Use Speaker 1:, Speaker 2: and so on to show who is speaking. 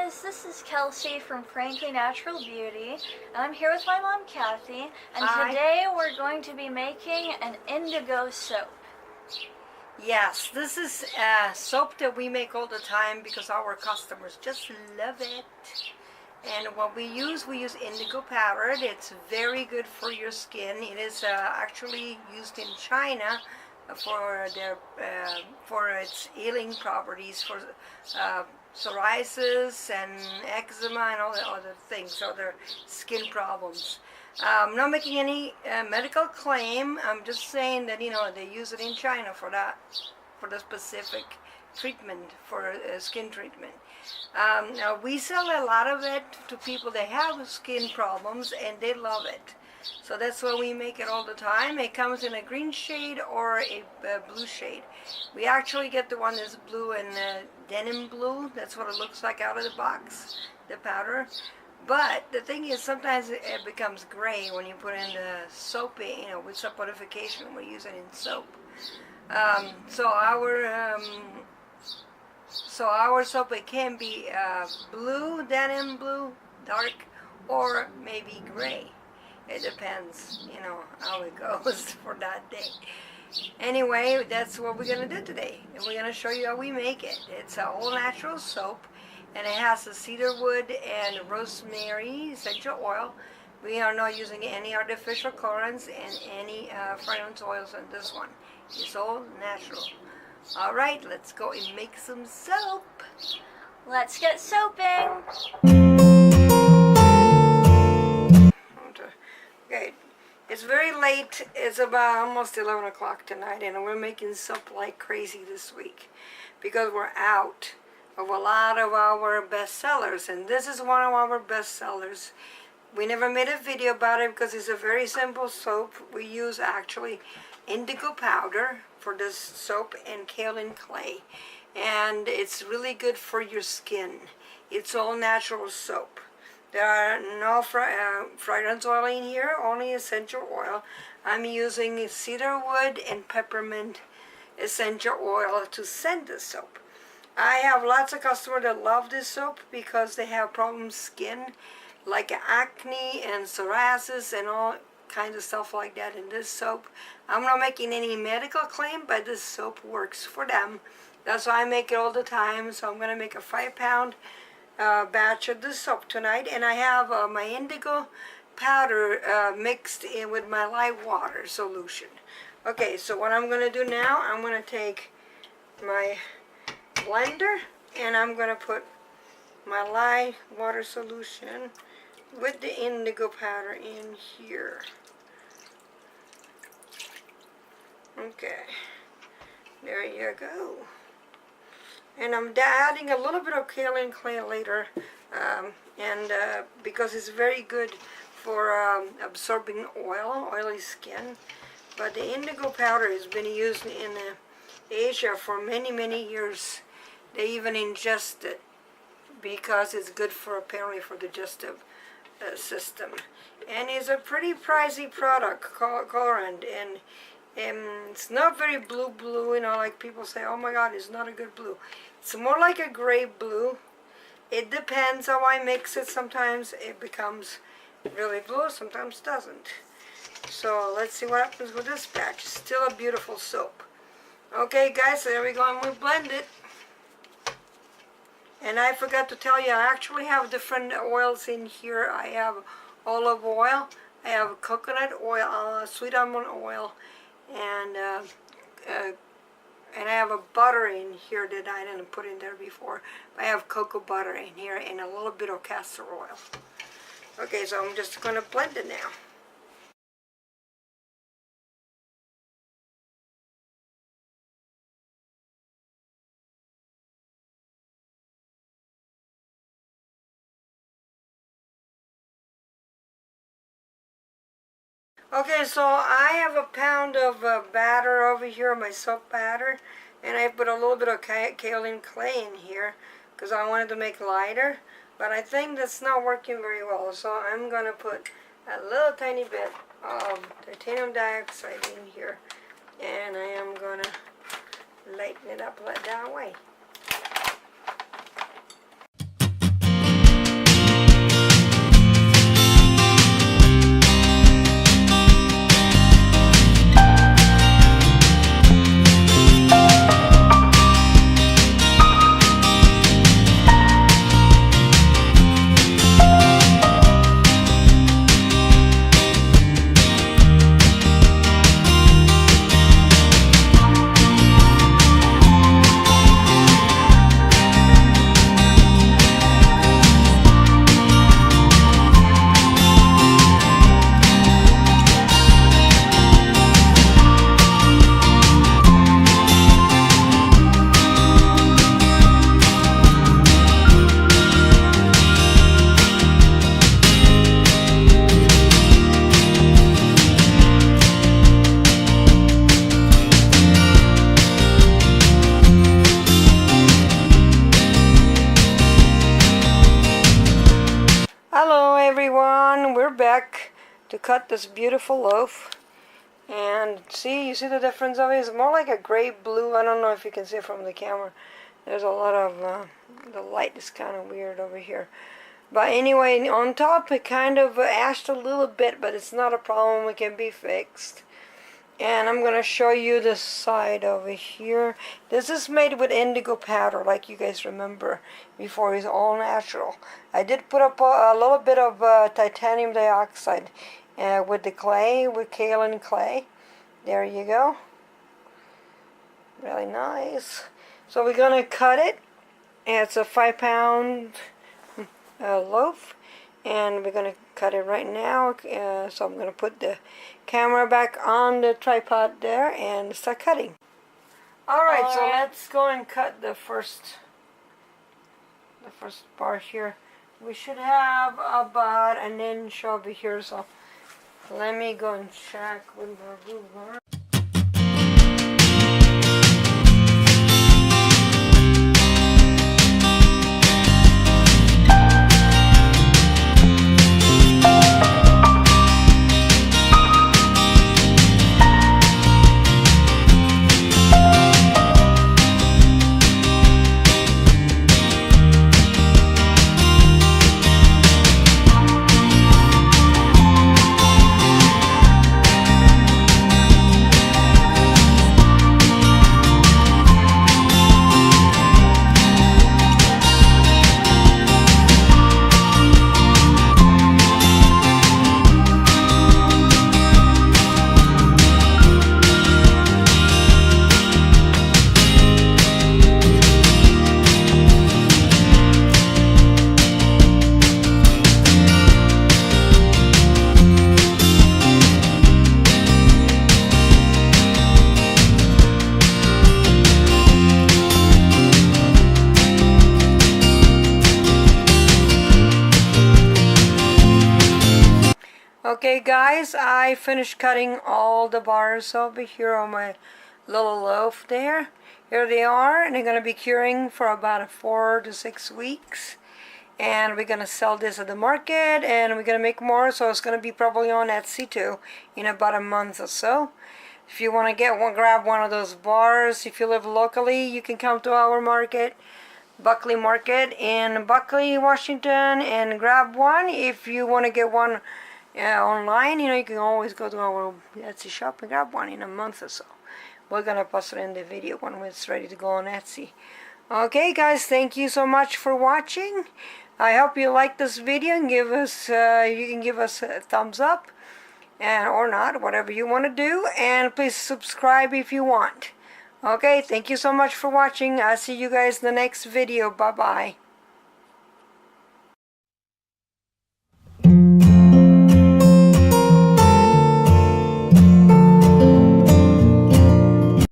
Speaker 1: guys, this is Kelsey from Frankly Natural Beauty, and I'm here with my mom Kathy, and
Speaker 2: Hi.
Speaker 1: Today we're going to be making an indigo soap.
Speaker 2: Yes, this is soap that we make all the time because our customers just love it. And what we use indigo powder. It's very good for your skin. It is actually used in China for its healing properties for psoriasis and eczema and all the other things, other skin problems. I'm not making any medical claim. I'm just saying that they use it in China for the specific treatment, for skin treatment. Now we sell a lot of it to people that have skin problems and they love it. So that's why we make it all the time. It comes in a green shade or a blue shade. We actually get the one that's blue and denim blue. That's what it looks like out of the box, the powder. But the thing is, sometimes it becomes gray when you put in the soap, with saponification. We use it in soap. So our soap, it can be blue, denim blue, dark, or maybe gray. It depends, how it goes for that day. Anyway, that's what we're going to do today. And we're going to show you how we make it. It's an all-natural soap, and it has a cedar wood and rosemary essential oil. We are not using any artificial colorants and any fragrance oils in this one. It's all natural. All right, let's go and make some soap.
Speaker 1: Let's get soaping.
Speaker 2: Okay, it's very late. It's about almost 11 o'clock tonight, and we're making soap like crazy this week because we're out of a lot of our best sellers, and this is one of our best sellers. We never made a video about it because it's a very simple soap. We use actually indigo powder for this soap and kaolin clay, and it's really good for your skin. It's all natural soap. There are no fragrance oil in here, only essential oil. I'm using cedar wood and peppermint essential oil to scent the soap. I have lots of customers that love this soap because they have problem skin, like acne and psoriasis and all kinds of stuff like that in this soap. I'm not making any medical claim, but this soap works for them. That's why I make it all the time. So I'm going to make a 5-pound batch of this soap tonight, and I have my indigo powder mixed in with my light water solution. Okay, so what I'm going to do now, I'm going to take my blender and I'm going to put my light water solution with the indigo powder in here. Okay, there you go. And I'm adding a little bit of kaolin clay later, because it's very good for absorbing oily skin. But the indigo powder has been used in Asia for many, many years. They even ingest it because it's good for, apparently, for the digestive system. And it's a pretty pricey product, colorant, and it's not very blue, like people say, oh my god, it's not a good blue. It's more like a gray blue. It depends how I mix it. Sometimes it becomes really blue, sometimes doesn't. So let's see what happens with this batch. It's still a beautiful soap. Okay guys, so there we go, and we blend it. And I forgot to tell you, I actually have different oils in here. I have olive oil, I have coconut oil, sweet almond oil, and I have a butter in here that I didn't put in there before. I have cocoa butter in here and a little bit of castor oil. Okay, so I'm just going to blend it now. Okay, so I have a pound of batter over here, my soap batter, and I put a little bit of kaolin clay in here because I wanted to make lighter, but I think that's not working very well, so I'm going to put a little tiny bit of titanium dioxide in here, and I am going to lighten it up that way. we're back to cut this beautiful loaf. And see, you see the difference of it? It's more like a gray blue. I don't know if you can see it from the camera. There's a lot of, the light is kind of weird over here. But anyway, on top it kind of ashed a little bit, but it's not a problem. It can be fixed. And I'm going to show you the side over here. This is made with indigo powder, like you guys remember before. It's all natural. I did put up a little bit of titanium dioxide with the clay, with kaolin clay. There you go. Really nice. So we're going to cut it. And it's a 5-pound loaf. And we're going to cut it right now. So I'm going to put the camera back on the tripod there and start cutting. Alright, so let's go and cut the first bar here. We should have about an inch over here, so let me go and check with my ruler. Okay guys, I finished cutting all the bars over here on my little loaf there. Here they are, and they're going to be curing for about 4 to 6 weeks. And we're going to sell this at the market, and we're going to make more, so it's going to be probably on Etsy too in about a month or so. If you want to get one, grab one of those bars. If you live locally, you can come to our market, Buckley Market in Buckley, Washington, and grab one. If you want to get one online, you can always go to our Etsy shop and grab one in a month or so. We're gonna post it in the video when it's ready to go on Etsy. Okay guys, thank you so much for watching. I hope you like this video, and give us you can give us a thumbs up and or not, whatever you want to do, and please subscribe if you want. Okay, thank you so much for watching. I'll see you guys in the next video. Bye bye.